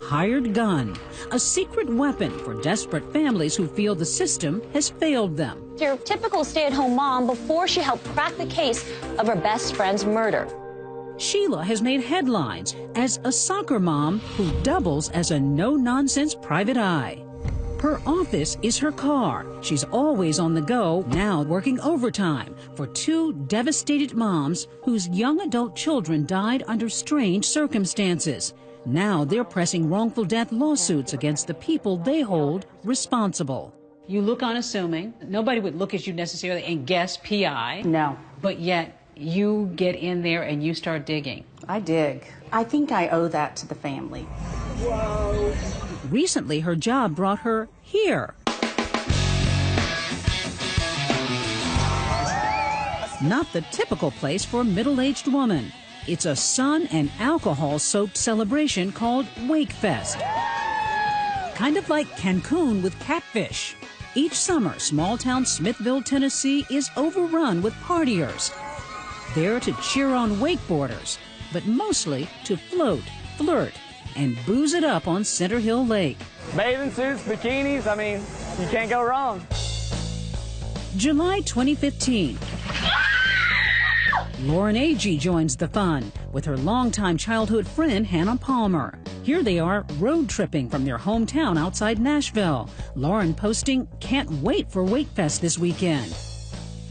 hired gun, a secret weapon for desperate families who feel the system has failed them. Your typical stay-at-home mom before she helped crack the case of her best friend's murder. Sheila has made headlines as a soccer mom who doubles as a no-nonsense private eye. Her office is her car. She's always on the go, now working overtime for two devastated moms whose young adult children died under strange circumstances. Now they're pressing wrongful death lawsuits against the people they hold responsible. You look unassuming. Nobody would look at you necessarily and guess PI. No. But yet you get in there and you start digging. I dig. I think I owe that to the family. Whoa. Recently, her job brought her here. Not the typical place for a middle-aged woman. It's a sun and alcohol-soaked celebration called Wakefest. Kind of like Cancun with catfish. Each summer, small-town Smithville, Tennessee is overrun with partiers. There to cheer on wakeboarders, but mostly to float, flirt, and booze it up on Center Hill Lake. Bathing suits, bikinis, I mean, you can't go wrong. July 2015. Lauren Agee joins the fun with her longtime childhood friend Hannah Palmer. Here they are road tripping from their hometown outside Nashville. Lauren posting, "Can't wait for Wakefest this weekend."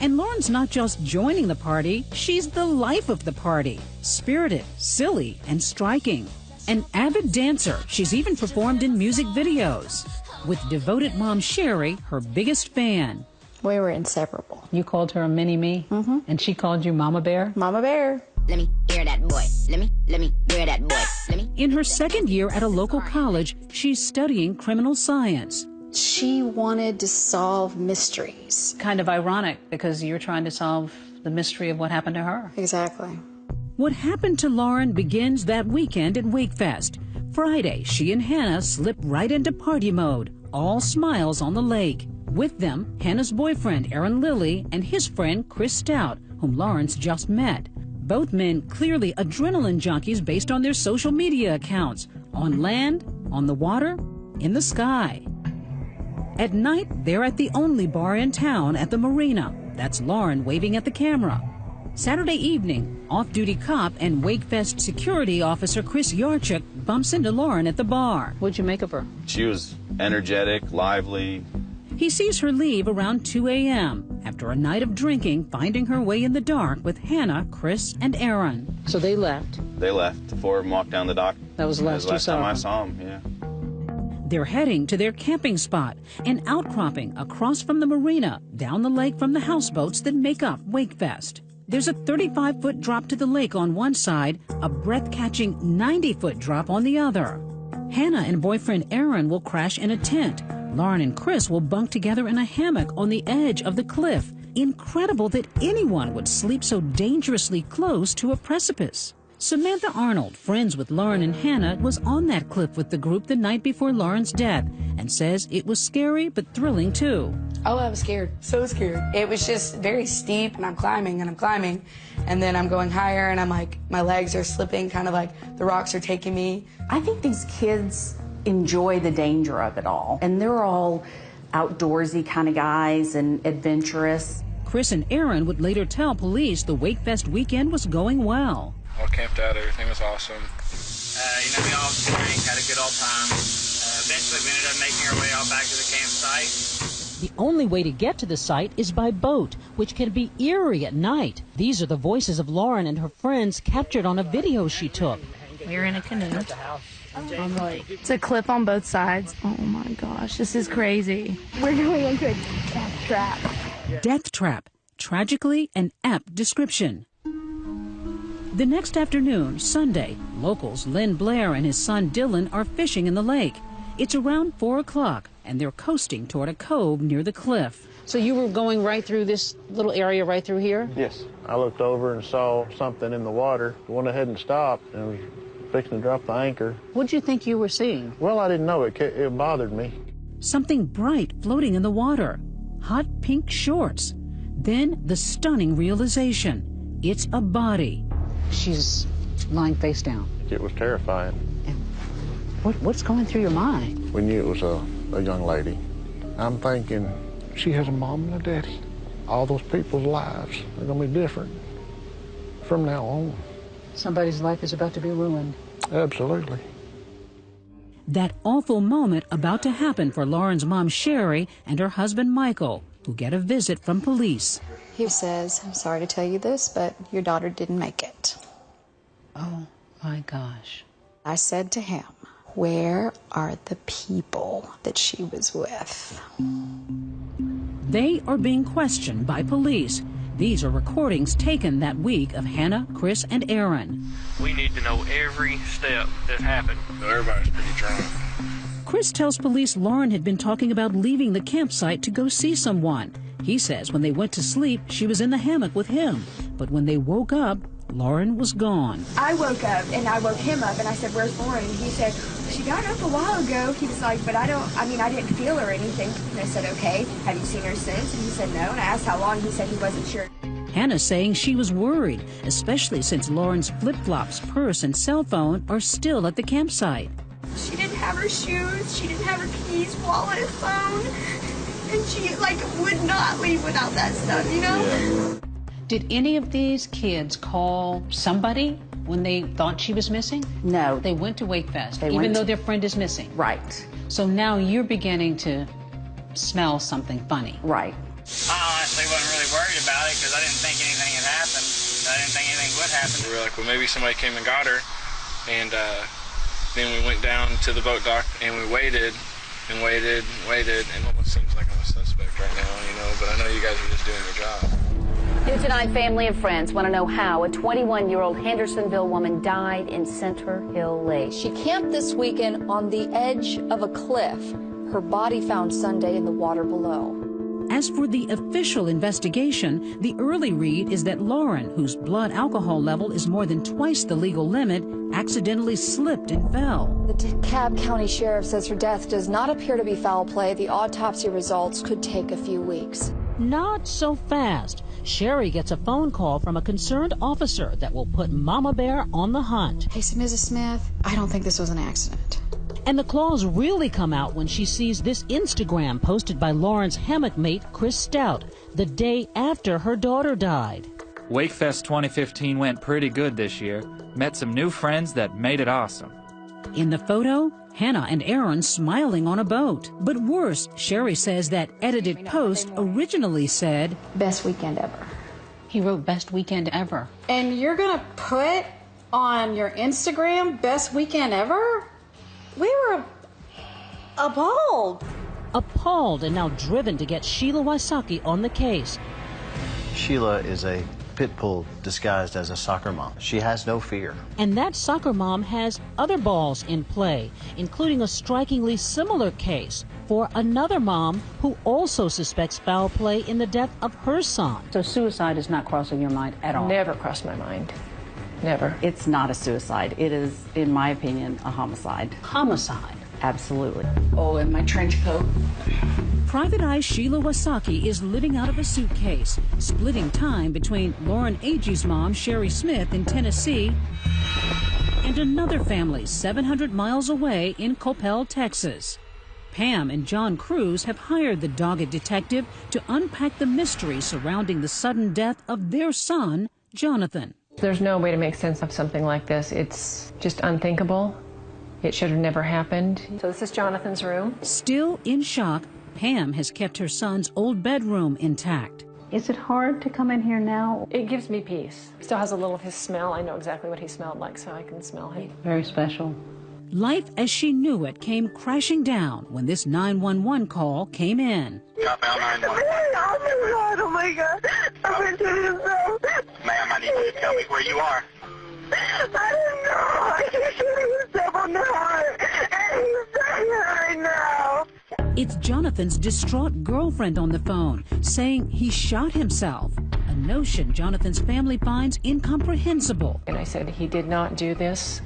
And Lauren's not just joining the party, she's the life of the party. Spirited, silly, and striking. An avid dancer, she's even performed in music videos. With devoted mom Sherry, her biggest fan. We were inseparable. You called her a mini-me? Mm-hmm. And she called you Mama Bear? Mama Bear. Let me hear that boy. Let me hear that boy. In her second year at a local college, she's studying criminal science. She wanted to solve mysteries. Kind of ironic, because you're trying to solve the mystery of what happened to her. Exactly. What happened to Lauren begins that weekend at Wakefest. Friday, she and Hannah slip right into party mode, all smiles on the lake. With them, Hannah's boyfriend, Aaron Lilly, and his friend, Chris Stout, whom Lawrence just met. Both men clearly adrenaline junkies based on their social media accounts. On land, on the water, in the sky. At night, they're at the only bar in town at the marina. That's Lauren waving at the camera. Saturday evening, off-duty cop and Wakefest security officer Chris Yarchuk bumps into Lauren at the bar. What'd you make of her? She was energetic, lively. He sees her leave around 2 a.m. after a night of drinking, finding her way in the dark with Hannah, Chris, and Aaron. So they left? They left. The four of them walked down the dock. That was the last time I saw them, yeah. They're heading to their camping spot, an outcropping across from the marina, down the lake from the houseboats that make up Wakefest. There's a 35-foot drop to the lake on one side, a breath-catching 90-foot drop on the other. Hannah and boyfriend Aaron will crash in a tent. Lauren and Chris will bunk together in a hammock on the edge of the cliff. Incredible that anyone would sleep so dangerously close to a precipice. Samantha Arnold, friends with Lauren and Hannah, was on that cliff with the group the night before Lauren's death and says it was scary but thrilling too. Oh, I was scared, so scared. It was just very steep, and I'm climbing, and then I'm going higher, and I'm like, my legs are slipping, kind of like the rocks are taking me. I think these kids enjoy the danger of it all, and they're all outdoorsy kind of guys and adventurous. Chris and Aaron would later tell police the Wakefest weekend was going well. All camped out, everything was awesome. We all drank, had a good old time. Eventually we ended up making our way all back to the campsite. The only way to get to the site is by boat, which can be eerie at night. These are the voices of Lauren and her friends captured on a video she took. We're in a canoe. It's a cliff on both sides. Oh my gosh, this is crazy. We're going into a death trap. Death trap. Tragically an apt description. The next afternoon, Sunday, locals Lynn Blair and his son Dylan are fishing in the lake. It's around 4 o'clock, and they're coasting toward a cove near the cliff. So you were going right through this little area right through here? Yes. I looked over and saw something in the water. Went ahead and stopped and was fixing to drop the anchor. What'd you think you were seeing? Well, I didn't know. It bothered me. Something bright floating in the water. Hot pink shorts. Then the stunning realization. It's a body. She's lying face down. It was terrifying. What's going through your mind? We knew it was a young lady. I'm thinking, she has a mom and a daddy. All those people's lives are going to be different from now on. Somebody's life is about to be ruined. Absolutely. That awful moment about to happen for Lauren's mom, Sherry, and her husband, Michael, who get a visit from police. He says, I'm sorry to tell you this, but your daughter didn't make it. Oh, my gosh. I said to him, where are the people that she was with? They are being questioned by police. These are recordings taken that week of Hannah, Chris, and Aaron. We need to know every step that happened. Everybody's pretty drunk. Chris tells police Lauren had been talking about leaving the campsite to go see someone. He says when they went to sleep, she was in the hammock with him. But when they woke up, Lauren was gone. I woke up and I woke him up and I said, where's Lauren? And he said, she got up a while ago. He was like, but I didn't feel her or anything. And I said, okay, have you seen her since? And he said, no. And I asked how long. He said he wasn't sure. Hannah saying she was worried, especially since Lauren's flip-flops, purse, and cell phone are still at the campsite. She didn't have her shoes. She didn't have her keys, wallet, phone. And she, would not leave without that stuff, you know? Yeah. Did any of these kids call somebody when they thought she was missing? No. They went to Wakefest, even though their friend is missing? Right. So now you're beginning to smell something funny? Right. I honestly wasn't really worried about it because I didn't think anything had happened. I didn't think anything would happen. We were like, well, maybe somebody came and got her. And then we went down to the boat dock and we waited and waited and waited. And almost seems like I'm a suspect right now, but I know you guys are just doing your job. New tonight, family and friends want to know how a 21-year-old Hendersonville woman died in Center Hill Lake. She camped this weekend on the edge of a cliff. Her body found Sunday in the water below. As for the official investigation, the early read is that Lauren, whose blood alcohol level is more than twice the legal limit, accidentally slipped and fell. The DeKalb County Sheriff says her death does not appear to be foul play. The autopsy results could take a few weeks. Not so fast. Sherry gets a phone call from a concerned officer that will put Mama Bear on the hunt. Hey, so Mrs. Smith, I don't think this was an accident. And the claws really come out when she sees this Instagram posted by Lauren's hammock mate, Chris Stout, the day after her daughter died. Wakefest 2015 went pretty good this year. Met some new friends that made it awesome. In the photo, Hannah and Aaron smiling on a boat. But worse, Sherry says that edited post originally said, best weekend ever. He wrote best weekend ever. And you're gonna put on your Instagram best weekend ever? We were appalled. Appalled and now driven to get Sheila Wysocki on the case. Sheila is a pit bull disguised as a soccer mom. She has no fear. And that soccer mom has other balls in play, including a strikingly similar case for another mom who also suspects foul play in the death of her son. So suicide is not crossing your mind at all? Never crossed my mind. Never. It's not a suicide. It is, in my opinion, a homicide. Homicide? Absolutely. Oh, and my trench coat. Private Eye Sheila Wysocki is living out of a suitcase, splitting time between Lauren Agee's mom, Sherry Smith, in Tennessee, and another family 700 miles away in Coppell, Texas. Pam and John Cruz have hired the dogged detective to unpack the mystery surrounding the sudden death of their son, Jonathan. There's no way to make sense of something like this. It's just unthinkable. It should have never happened. So this is Jonathan's room. Still in shock, Pam has kept her son's old bedroom intact. Is it hard to come in here now? It gives me peace. Still has a little of his smell. I know exactly what he smelled like, so I can smell him. Very special. Life as she knew it came crashing down when this 911 call came in. Southbound 911. Oh my God. I've been doing this. Ma'am, I need you to tell me where you are. I don't know. I keep shooting myself on the heart. And he's dying right now. It's Jonathan's distraught girlfriend on the phone saying he shot himself, a notion Jonathan's family finds incomprehensible. And I said he did not do this.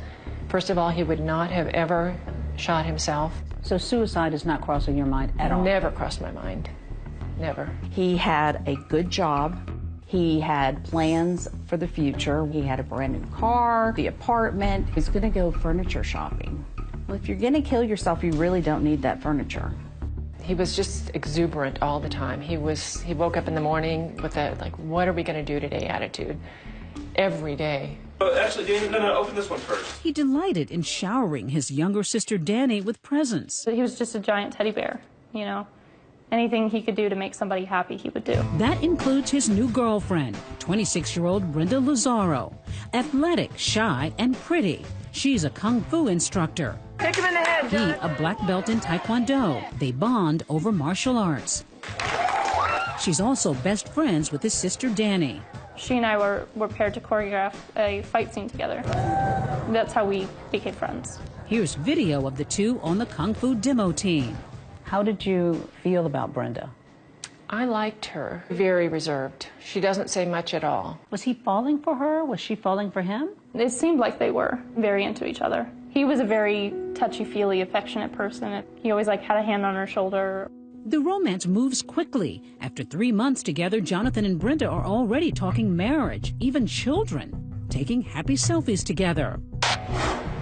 First of all, he would not have ever shot himself. So suicide is not crossing your mind at all? Never crossed my mind. Never. He had a good job. He had plans for the future. He had a brand new car, the apartment. He was going to go furniture shopping. Well, if you're going to kill yourself, you really don't need that furniture. He was just exuberant all the time. He woke up in the morning with a, like, what are we going to do today attitude every day. Actually, Danny, no, open this one first. He delighted in showering his younger sister Danny with presents. He was just a giant teddy bear, you know. Anything he could do to make somebody happy, he would do. That includes his new girlfriend, 26-year-old Brenda Lazaro. Athletic, shy, and pretty. She's a kung fu instructor. Kick him in the head, Jonathan. He, a black belt in Taekwondo. They bond over martial arts. She's also best friends with his sister Danny. She and I were paired to choreograph a fight scene together. That's how we became friends. Here's video of the two on the kung fu demo team. How did you feel about Brenda? I liked her. Very reserved. She doesn't say much at all. Was he falling for her? Was she falling for him? It seemed like they were very into each other. He was a very touchy-feely, affectionate person. He always had a hand on her shoulder. The romance moves quickly. After 3 months together, Jonathan and Brenda are already talking marriage, even children, taking happy selfies together.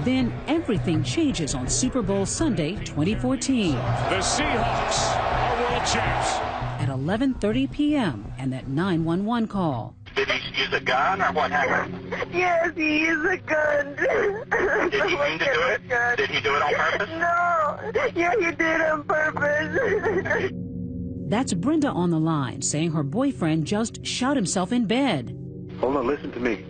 Then everything changes on Super Bowl Sunday 2014. The Seahawks are world champs. At 11:30 p.m. and that 911 call. Did he use a gun or what happened? Yes, he used a gun. Did he mean to do it? Did he do it on purpose? No. Yeah, he did on purpose. That's Brenda on the line saying her boyfriend just shot himself in bed. Hold on, listen to me.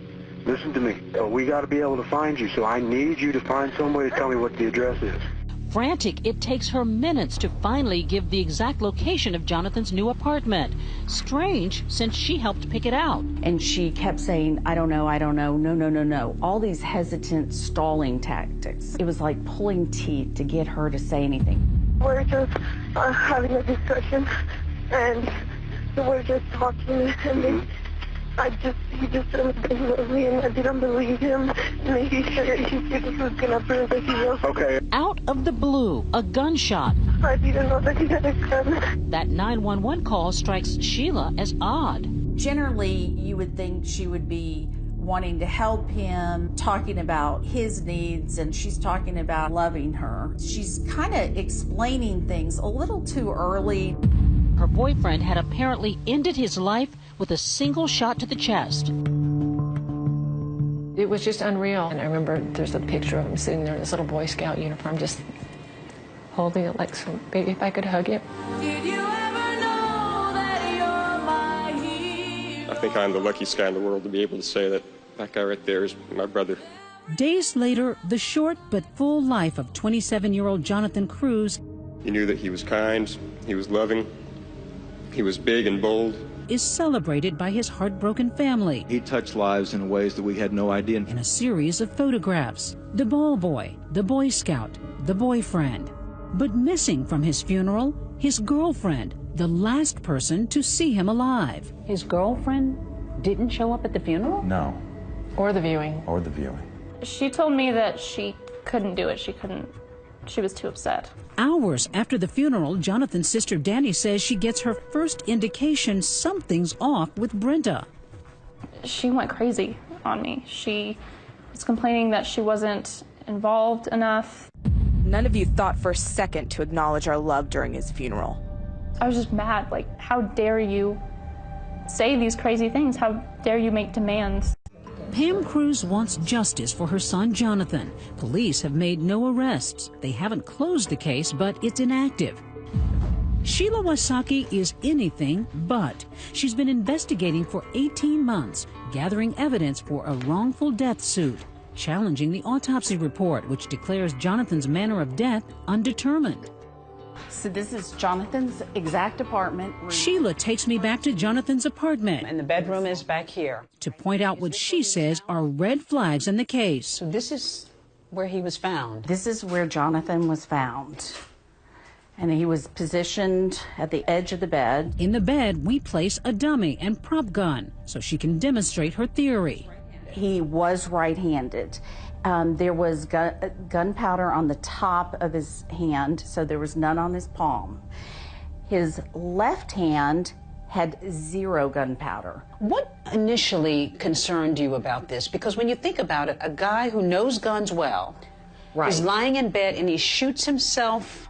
Listen to me. We got to be able to find you, so I need you to find some way to tell me what the address is. Frantic, it takes her minutes to finally give the exact location of Jonathan's new apartment. Strange, since she helped pick it out. And she kept saying, I don't know, no. All these hesitant, stalling tactics. It was like pulling teeth to get her to say anything. We're just having a discussion, and we're just talking, and he just said he loved me, and I didn't believe him. And he said he was gonna burn the heel. Okay. Out of the blue, a gunshot. I didn't know that he had a gun. That 911 call strikes Sheila as odd. Generally, you would think she would be wanting to help him, talking about his needs, and she's talking about loving her. She's kind of explaining things a little too early. Her boyfriend had apparently ended his life with a single shot to the chest. It was just unreal. And I remember there's a picture of him sitting there in this little Boy Scout uniform, just holding it like, so baby, if I could hug you. Did you ever know that you're my hero? I think I'm the luckiest guy in the world to be able to say that that guy right there is my brother. Days later, the short but full life of 27-year-old Jonathan Cruz. You knew that he was kind, he was loving, he was big and bold. Is celebrated by his heartbroken family. He touched lives in ways that we had no idea. In a series of photographs, the ball boy, the Boy Scout, the boyfriend. But missing from his funeral, his girlfriend, the last person to see him alive. His girlfriend didn't show up at the funeral? No. Or the viewing. Or the viewing. She told me that she couldn't do it. She was too upset. Hours after the funeral, Jonathan's sister Danny says she gets her first indication something's off with Brenda. She went crazy on me. She was complaining that she wasn't involved enough. None of you thought for a second to acknowledge our love during his funeral. I was just mad. How dare you say these crazy things? How dare you make demands? Pam Cruz wants justice for her son Jonathan. Police have made no arrests. They haven't closed the case, but it's inactive. Sheila Wasaki is anything but. She's been investigating for 18 months, gathering evidence for a wrongful death suit, challenging the autopsy report, which declares Jonathan's manner of death undetermined. So this is Jonathan's exact apartment. Sheila takes me back to Jonathan's apartment. And the bedroom is back here. To point out what she says are red flags in the case. So this is where he was found. This is where Jonathan was found. And he was positioned at the edge of the bed. In the bed, we place a dummy and prop gun so she can demonstrate her theory. He was right-handed. There was gunpowder on the top of his hand, so there was none on his palm. His left hand had 0 gunpowder. What initially concerned you about this? Because when you think about it, a guy who knows guns well, Right. He's lying in bed and he shoots himself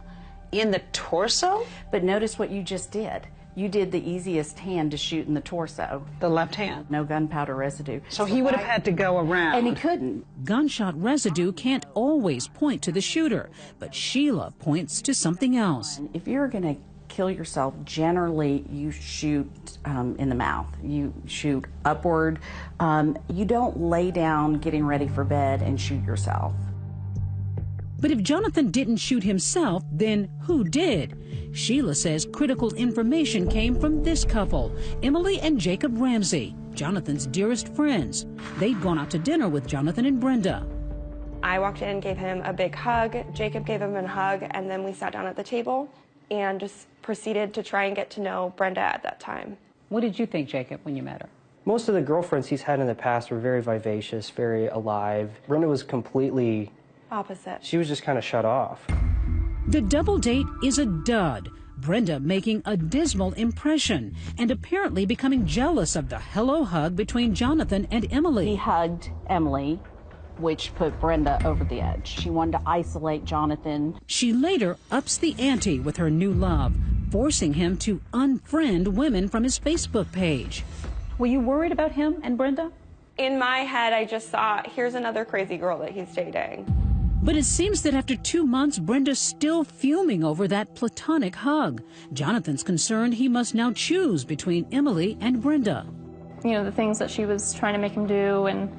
in the torso? But notice what you just did. You did the easiest hand to shoot in the torso. The left hand. No gunpowder residue. So he would have had to go around. And he couldn't. Gunshot residue can't always point to the shooter, but Sheila points to something else. If you're going to kill yourself, generally you shoot in the mouth. You shoot upward. You don't lay down getting ready for bed and shoot yourself. But if Jonathan didn't shoot himself, then who did? Sheila says critical information came from this couple, Emily and Jacob Ramsey, Jonathan's dearest friends. They'd gone out to dinner with Jonathan and Brenda. I walked in, gave him a big hug. Jacob gave him a hug, and then we sat down at the table and just proceeded to try and get to know Brenda at that time. What did you think, Jacob, when you met her? Most of the girlfriends he's had in the past were very vivacious, very alive. Brenda was completely opposite. She was just kind of shut off. The double date is a dud. Brenda making a dismal impression and apparently becoming jealous of the hello hug between Jonathan and Emily. He hugged Emily, which put Brenda over the edge. She wanted to isolate Jonathan. She later ups the ante with her new love, forcing him to unfriend women from his Facebook page. Were you worried about him and Brenda? In my head, I just thought, here's another crazy girl that he's dating. But it seems that after 2 months, Brenda's still fuming over that platonic hug. Jonathan's concerned he must now choose between Emily and Brenda. You know, the things that she was trying to make him do, and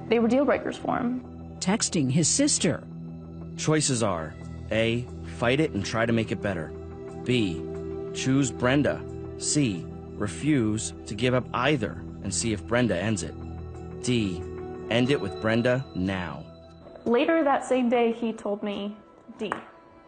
they were deal breakers for him. Texting his sister. Choices are A, fight it and try to make it better. B, choose Brenda. C, refuse to give up either and see if Brenda ends it. D, end it with Brenda now. Later that same day, he told me D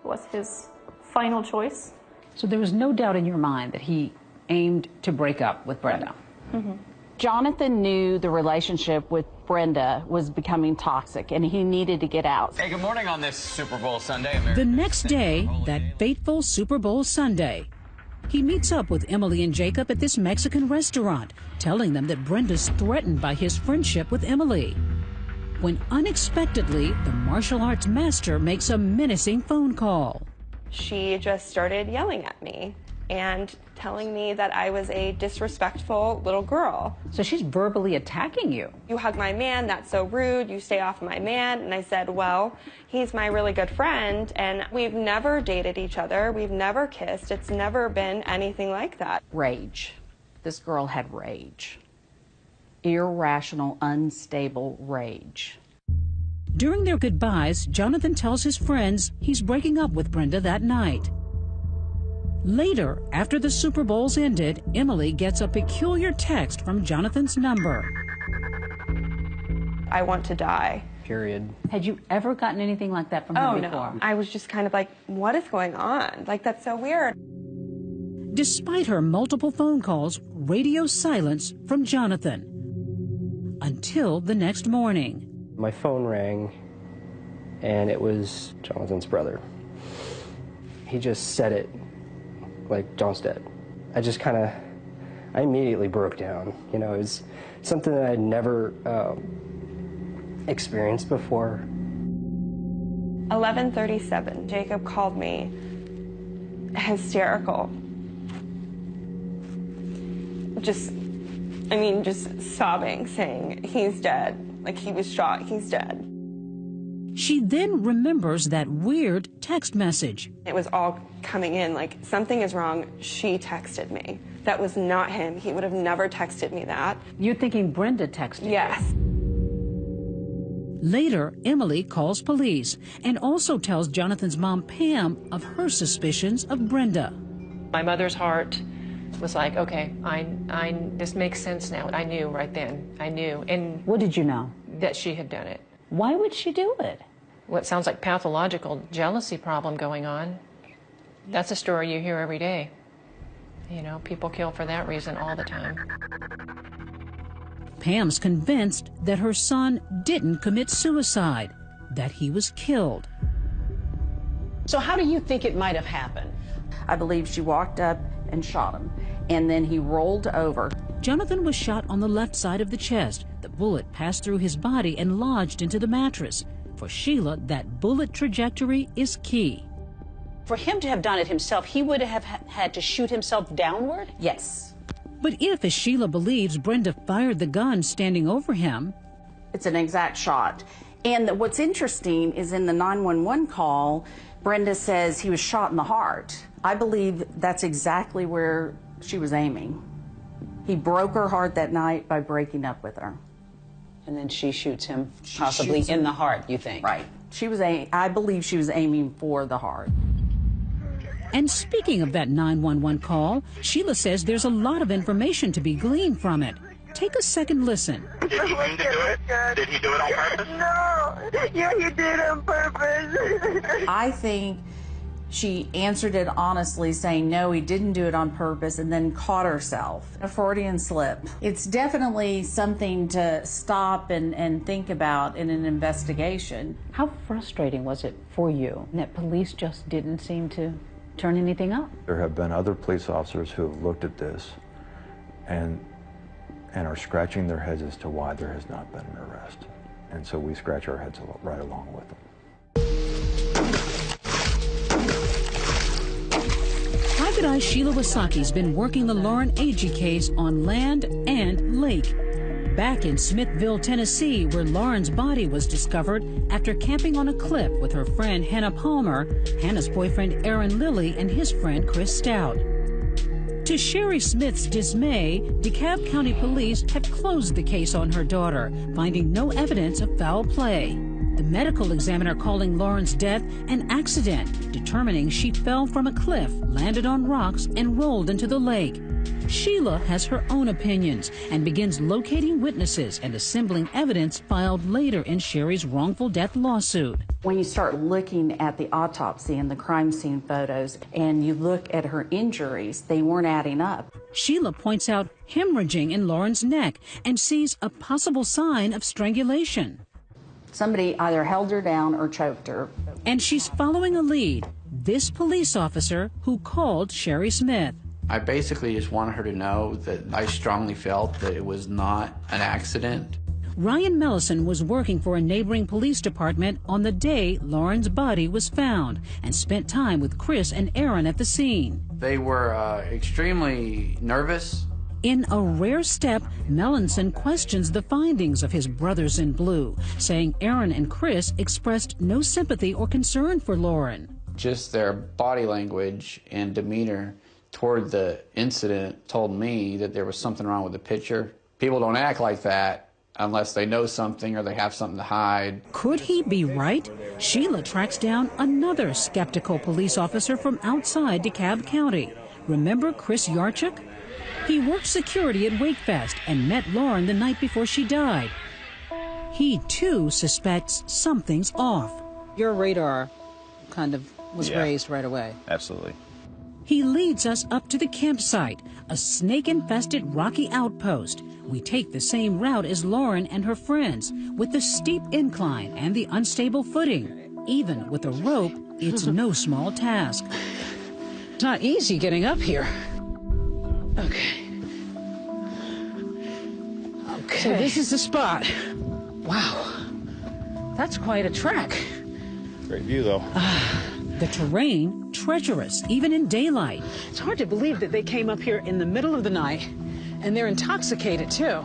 was his final choice. So there was no doubt in your mind that he aimed to break up with Brenda. Mm-hmm. Jonathan knew the relationship with Brenda was becoming toxic and he needed to get out. Hey, good morning on this Super Bowl Sunday. The next day, that fateful Super Bowl Sunday, he meets up with Emily and Jacob at this Mexican restaurant, telling them that Brenda's threatened by his friendship with Emily. When unexpectedly, the martial arts master makes a menacing phone call. She just started yelling at me and telling me that I was a disrespectful little girl. So she's verbally attacking you. You hug my man, that's so rude, you stay off my man. And I said, well, he's my really good friend and we've never dated each other, we've never kissed, it's never been anything like that. Rage. This girl had rage. Irrational, unstable rage. During their goodbyes, Jonathan tells his friends he's breaking up with Brenda that night. Later, after the Super Bowl's ended, Emily gets a peculiar text from Jonathan's number. I want to die. Period. Had you ever gotten anything like that from him before? No. I was just kind of like, what is going on? Like, that's so weird. Despite her multiple phone calls, radio silence from Jonathan. Until the next morning. My phone rang, and it was Jonathan's brother. He just said it like, John's dead. I immediately broke down. You know, it's something that I'd never experienced before. 11:37, Jacob called me hysterical. Just sobbing, saying, he's dead. Like, he was shot, he's dead. She then remembers that weird text message. It was all coming in, like, something is wrong. She texted me. That was not him. He would have never texted me that. You're thinking Brenda texted you? Yes. Later, Emily calls police and also tells Jonathan's mom, Pam, of her suspicions of Brenda. My mother's heart was like, okay, this makes sense now. I knew right then. I knew. And what did you know? That she had done it. Why would she do it? What sounds like pathological jealousy problem going on. That's a story you hear every day. You know, people kill for that reason all the time. Pam's convinced that her son didn't commit suicide, that he was killed. So how do you think it might have happened? I believe she walked up and shot him, and then he rolled over. Jonathan was shot on the left side of the chest. The bullet passed through his body and lodged into the mattress. For Sheila, that bullet trajectory is key. For him to have done it himself, he would have had to shoot himself downward? Yes. But if, as Sheila believes, Brenda fired the gun standing over him, it's an exact shot. And what's interesting is in the 911 call, Brenda says he was shot in the heart. I believe that's exactly where she was aiming. He broke her heart that night by breaking up with her. And then she shoots him, possibly in the heart, you think? Right. I believe she was aiming for the heart. And speaking of that 911 call, Sheila says there's a lot of information to be gleaned from it. Take a second listen. Did he mean to do it? Did he do it on purpose? No. Yeah, he did on purpose. I think she answered it honestly, saying, no, he didn't do it on purpose, and then caught herself. A Freudian slip. It's definitely something to stop and think about in an investigation. How frustrating was it for you that police just didn't seem to turn anything up? There have been other police officers who have looked at this and are scratching their heads as to why there has not been an arrest. And so we scratch our heads right along with them. Private Eye Sheila Wasaki's been working the Lauren Agee case on land and lake. Back in Smithville, Tennessee, where Lauren's body was discovered after camping on a cliff with her friend Hannah Palmer, Hannah's boyfriend Aaron Lilly, and his friend Chris Stout. To Sherry Smith's dismay, DeKalb County Police had closed the case on her daughter, finding no evidence of foul play. The medical examiner calling Lauren's death an accident, determining she fell from a cliff, landed on rocks, and rolled into the lake. Sheila has her own opinions and begins locating witnesses and assembling evidence filed later in Sherry's wrongful death lawsuit. When you start looking at the autopsy and the crime scene photos and you look at her injuries, they weren't adding up. Sheila points out hemorrhaging in Lauren's neck and sees a possible sign of strangulation. Somebody either held her down or choked her. And she's following a lead, this police officer who called Sherry Smith. I basically just wanted her to know that I strongly felt that it was not an accident. Ryan Mellison was working for a neighboring police department on the day Lauren's body was found and spent time with Chris and Aaron at the scene. They were extremely nervous. In a rare step, Mellison questions the findings of his brothers in blue, saying Aaron and Chris expressed no sympathy or concern for Lauren. Just their body language and demeanor toward the incident told me that there was something wrong with the picture. People don't act like that unless they know something or they have something to hide. Could he be right? Sheila tracks down another skeptical police officer from outside DeKalb County. Remember Chris Yarchuk? He worked security at Wakefest and met Lauren the night before she died. He, too, suspects something's off. Your radar kind of was raised right away. Absolutely. He leads us up to the campsite, a snake-infested rocky outpost. We take the same route as Lauren and her friends, with the steep incline and the unstable footing. Even with a rope, it's no small task. It's not easy getting up here. Okay. So this is the spot. Wow. That's quite a trek. Great view, though. The terrain, treacherous, even in daylight. It's hard to believe that they came up here in the middle of the night, and they're intoxicated, too.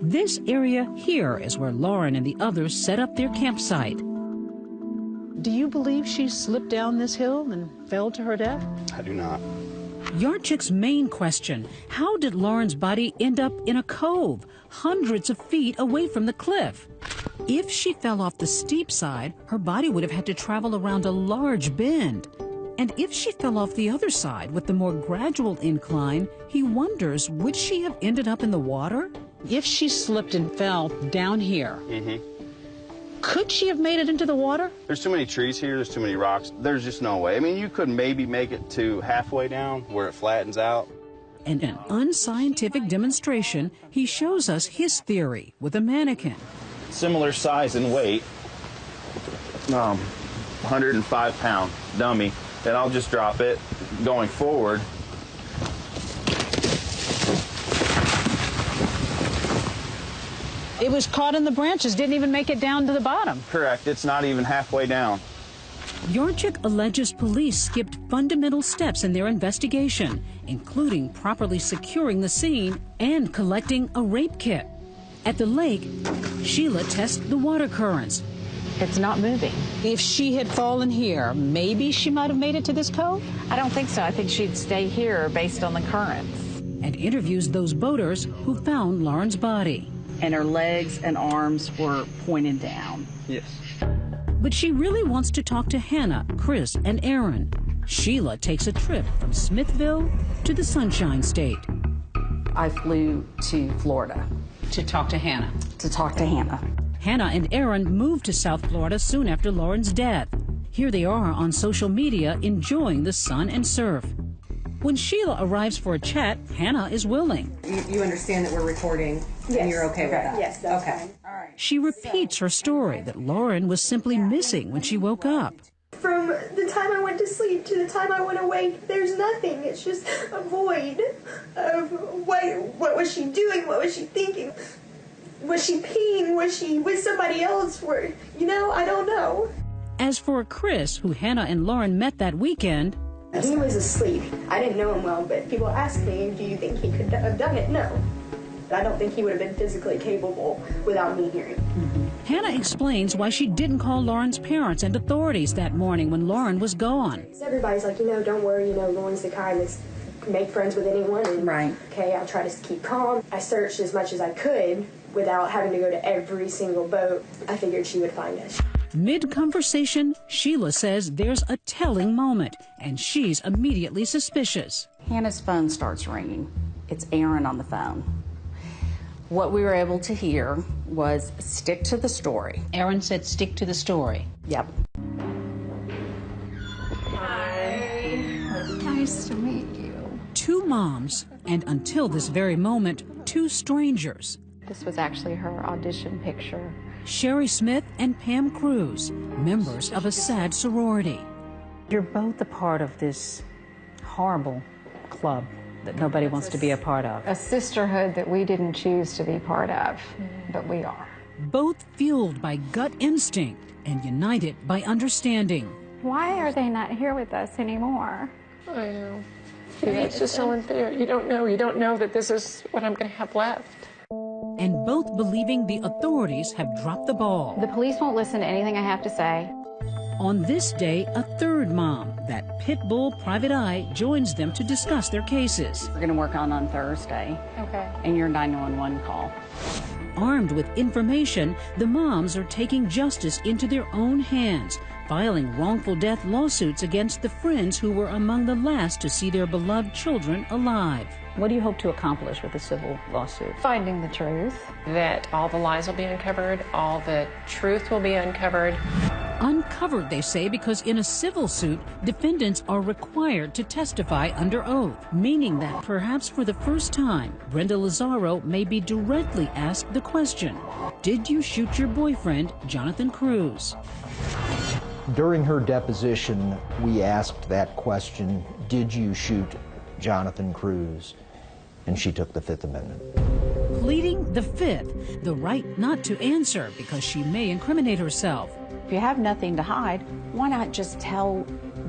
This area here is where Lauren and the others set up their campsite. Do you believe she slipped down this hill and fell to her death? I do not. Yarchuk's main question, how did Lauren's body end up in a cove, hundreds of feet away from the cliff? If she fell off the steep side, her body would have had to travel around a large bend. And if she fell off the other side with the more gradual incline, he wonders, would she have ended up in the water? If she slipped and fell down here, could she have made it into the water? There's too many trees here. There's too many rocks. There's just no way. I mean, you could maybe make it to halfway down where it flattens out. In an unscientific demonstration, he shows us his theory with a mannequin. Similar size and weight, 105-pound dummy. Then I'll just drop it going forward. It was caught in the branches, didn't even make it down to the bottom. Correct. It's not even halfway down. Yarchik alleges police skipped fundamental steps in their investigation, including properly securing the scene and collecting a rape kit. At the lake, Sheila tests the water currents. It's not moving. If she had fallen here, maybe she might have made it to this cove? I don't think so. I think she'd stay here based on the currents. And interviews those boaters who found Lauren's body. And her legs and arms were pointed down. Yes. But she really wants to talk to Hannah, Chris, and Aaron. Sheila takes a trip from Smithville to the Sunshine State. I flew to Florida. To talk to Hannah. To talk to Hannah. Hannah and Aaron moved to South Florida soon after Lauren's death. Here they are on social media enjoying the sun and surf. When Sheila arrives for a chat, Hannah is willing. You understand that we're recording, Yes. and you're okay with that? Yes, that's okay. fine. All right. She repeats her story that Lauren was simply missing when she woke up. From the time I went to sleep to the time I went awake, there's nothing. It's just a void of what was she doing? What was she thinking? Was she peeing? Was she with somebody else? I don't know. As for Chris, who Hannah and Lauren met that weekend, He was asleep. I didn't know him well, but people ask me, do you think he could have done it? No. I don't think he would have been physically capable without me hearing. Hannah explains why she didn't call Lauren's parents and authorities that morning when Lauren was gone. Everybody's like, don't worry, Lauren's the kind that's make friends with anyone. And, right. Okay, I'll try to keep calm. I searched as much as I could without having to go to every single boat. I figured she would find us. Mid-conversation, Sheila says there's a telling moment, and she's immediately suspicious. Hannah's phone starts ringing. It's Aaron on the phone. What we were able to hear was stick to the story. Aaron said stick to the story. Yep. Hi. Nice to meet you. Two moms, and until this very moment, two strangers. This was actually her audition picture. Sherry Smith and Pam Cruz, members of a sad sorority. You're both a part of this horrible club that nobody wants to be a part of. A sisterhood that we didn't choose to be part of, but we are. Both fueled by gut instinct and united by understanding. Why are they not here with us anymore? I know. It's just so unfair. You don't know. You don't know that this is what I'm going to have left. And both believing the authorities have dropped the ball. The police won't listen to anything I have to say. On this day, a third mom, that pit bull private eye, joins them to discuss their cases. We're going to work on Thursday. Okay. And your 911 call. Armed with information, the moms are taking justice into their own hands, filing wrongful death lawsuits against the friends who were among the last to see their beloved children alive. What do you hope to accomplish with the civil lawsuit? Finding the truth. That all the lies will be uncovered, all the truth will be uncovered. Uncovered, they say, because in a civil suit, defendants are required to testify under oath, meaning that perhaps for the first time, Brenda Lazaro may be directly asked the question, did you shoot your boyfriend, Jonathan Cruz? During her deposition, we asked that question, did you shoot Jonathan Cruz? And she took the Fifth Amendment. Pleading the Fifth, the right not to answer because she may incriminate herself. If you have nothing to hide, why not just tell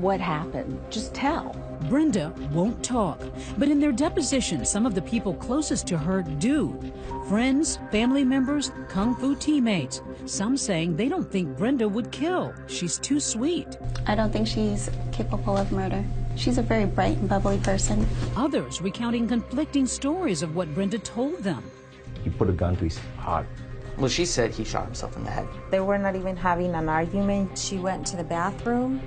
what happened? Just tell. Brenda won't talk, but in their deposition, some of the people closest to her do. Friends, family members, kung fu teammates. Some saying they don't think Brenda would kill. She's too sweet. I don't think she's capable of murder. She's a very bright and bubbly person. Others recounting conflicting stories of what Brenda told them. He put a gun to his heart. Well, she said he shot himself in the head. They were not even having an argument. She went to the bathroom,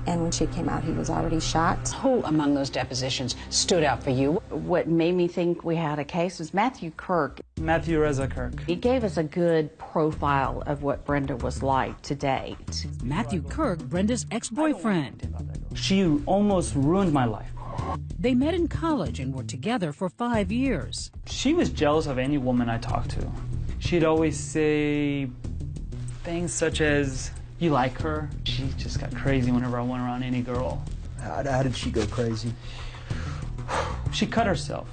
and when she came out, he was already shot. Who among those depositions stood out for you? What made me think we had a case was Matthew Kirk. Matthew Reza Kirk. He gave us a good profile of what Brenda was like to date. Matthew Kirk, Brenda's ex-boyfriend. She almost ruined my life. They met in college and were together for 5 years. She was jealous of any woman I talked to. She'd always say things such as, you like her? She just got crazy whenever I went around any girl. How did she go crazy? She cut herself.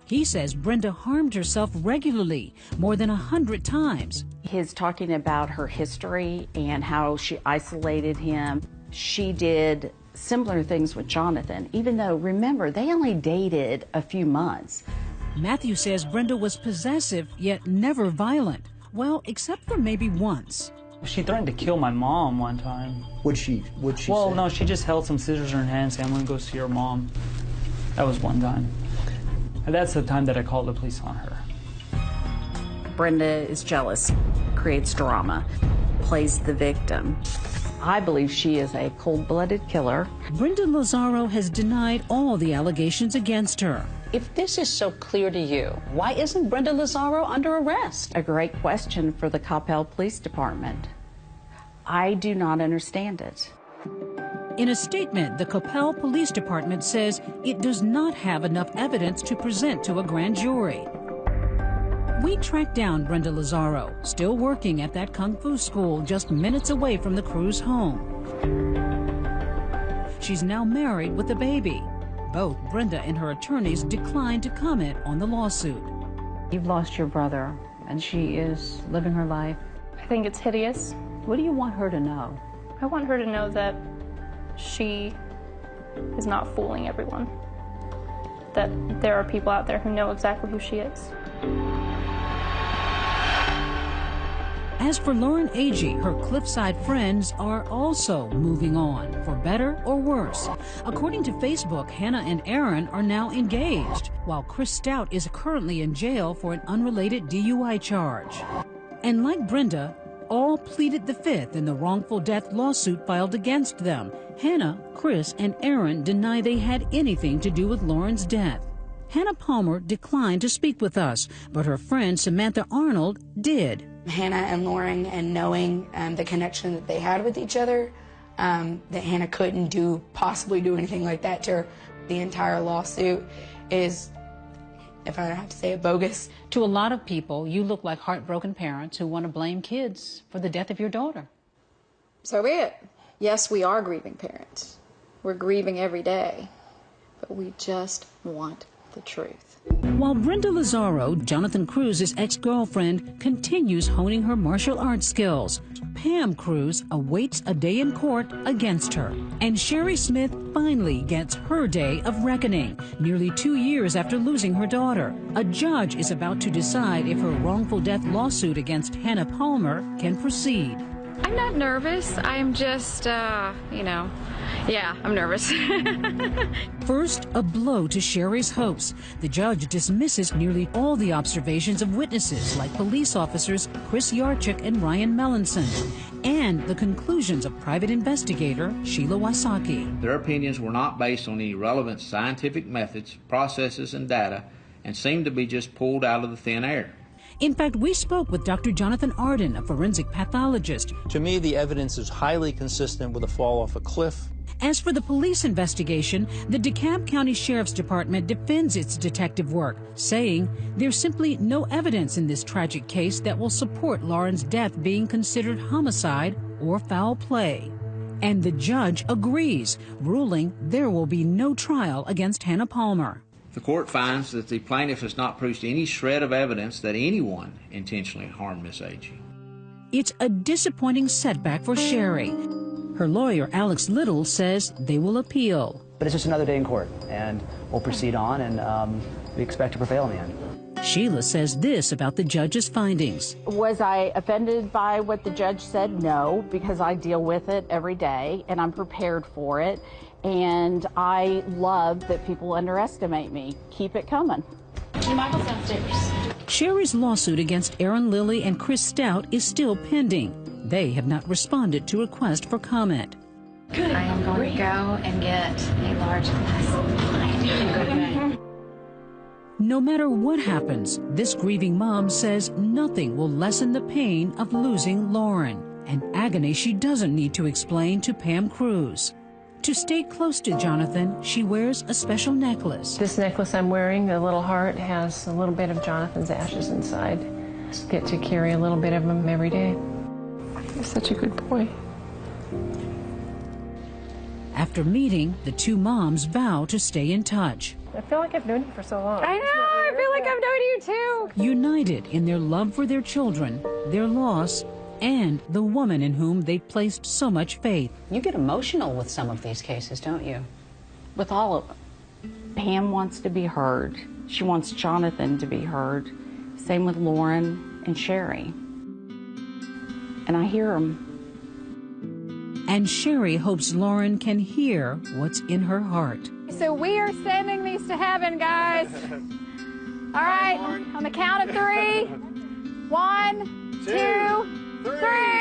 He says Brenda harmed herself regularly, more than 100 times. His talking about her history and how she isolated him. She did similar things with Jonathan, even though, remember, they only dated a few months. Matthew says Brenda was possessive, yet never violent. Well, except for maybe once. She threatened to kill my mom one time. What'd she Well, say? no, she just held some scissors in her hand and said, I'm going to go see your mom. That was one time. And that's the time that I called the police on her. Brenda is jealous, creates drama, plays the victim. I believe she is a cold-blooded killer. Brenda Lazaro has denied all the allegations against her. If this is so clear to you, why isn't Brenda Lazaro under arrest? A great question for the Coppell Police Department. I do not understand it. In a statement, the Coppell Police Department says it does not have enough evidence to present to a grand jury. We tracked down Brenda Lazaro, still working at that kung fu school just minutes away from the Cruz home. She's now married with a baby. Both Brenda and her attorneys declined to comment on the lawsuit. You've lost your brother, and she is living her life. I think it's hideous. What do you want her to know? I want her to know that she is not fooling everyone. That there are people out there who know exactly who she is. As for Lauren Agee, her Cliffside friends are also moving on, for better or worse. According to Facebook, Hannah and Aaron are now engaged, while Chris Stout is currently in jail for an unrelated DUI charge. And like Brenda, all pleaded the fifth in the wrongful death lawsuit filed against them. Hannah, Chris, and Aaron deny they had anything to do with Lauren's death. Hannah Palmer declined to speak with us, but her friend Samantha Arnold did. Hannah and Lauren, and knowing the connection that they had with each other, that Hannah couldn't possibly do anything like that to her. The entire lawsuit is, if I have to say it, bogus. To a lot of people, you look like heartbroken parents who want to blame kids for the death of your daughter. So be it. Yes, we are grieving parents. We're grieving every day, but we just want the truth. While Brenda Lazaro, Jonathan Cruz's ex-girlfriend, continues honing her martial arts skills, Pam Cruz awaits a day in court against her. And Sherry Smith finally gets her day of reckoning, nearly 2 years after losing her daughter. A judge is about to decide if her wrongful death lawsuit against Hannah Palmer can proceed. I'm not nervous. I'm just, yeah, I'm nervous. First, a blow to Sherry's hopes. The judge dismisses nearly all the observations of witnesses like police officers Chris Yarchuk and Ryan Melanson, and the conclusions of private investigator Sheila Wasaki. Their opinions were not based on any relevant scientific methods, processes, and data, and seemed to be just pulled out of the thin air. In fact, we spoke with Dr. Jonathan Arden, a forensic pathologist. To me, the evidence is highly consistent with a fall off a cliff. As for the police investigation, the DeKalb County Sheriff's Department defends its detective work, saying there's simply no evidence in this tragic case that will support Lauren's death being considered homicide or foul play. And the judge agrees, ruling there will be no trial against Hannah Palmer. The court finds that the plaintiff has not produced any shred of evidence that anyone intentionally harmed Miss Agee. It's a disappointing setback for Sherry. Her lawyer, Alex Little, says they will appeal. But it's just another day in court, and we'll proceed on, and we expect to prevail in the end. Sheila says this about the judge's findings. Was I offended by what the judge said? No, because I deal with it every day, and I'm prepared for it. And I love that people underestimate me. Keep it coming. Michael's downstairs. Sherry's lawsuit against Aaron Lilly and Chris Stout is still pending. They have not responded to request for comment. Good. I am going to go and get a large glass of wine. No matter what happens, this grieving mom says nothing will lessen the pain of losing Lauren, an agony she doesn't need to explain to Pam Cruz. To stay close to Jonathan, she wears a special necklace. This necklace I'm wearing, the little heart, has a little bit of Jonathan's ashes inside. Get to carry a little bit of him every day. He's such a good boy. After meeting, the two moms vow to stay in touch. I feel like I've known him for so long. I know, I feel like I've known you too. United in their love for their children, their loss, and the woman in whom they placed so much faith. You get emotional with some of these cases, don't you? With all of them. Pam wants to be heard. She wants Jonathan to be heard. Same with Lauren and Sherry. And I hear them. And Sherry hopes Lauren can hear what's in her heart. So we are sending these to heaven, guys. All right, on the count of 3. 1, 2, 3.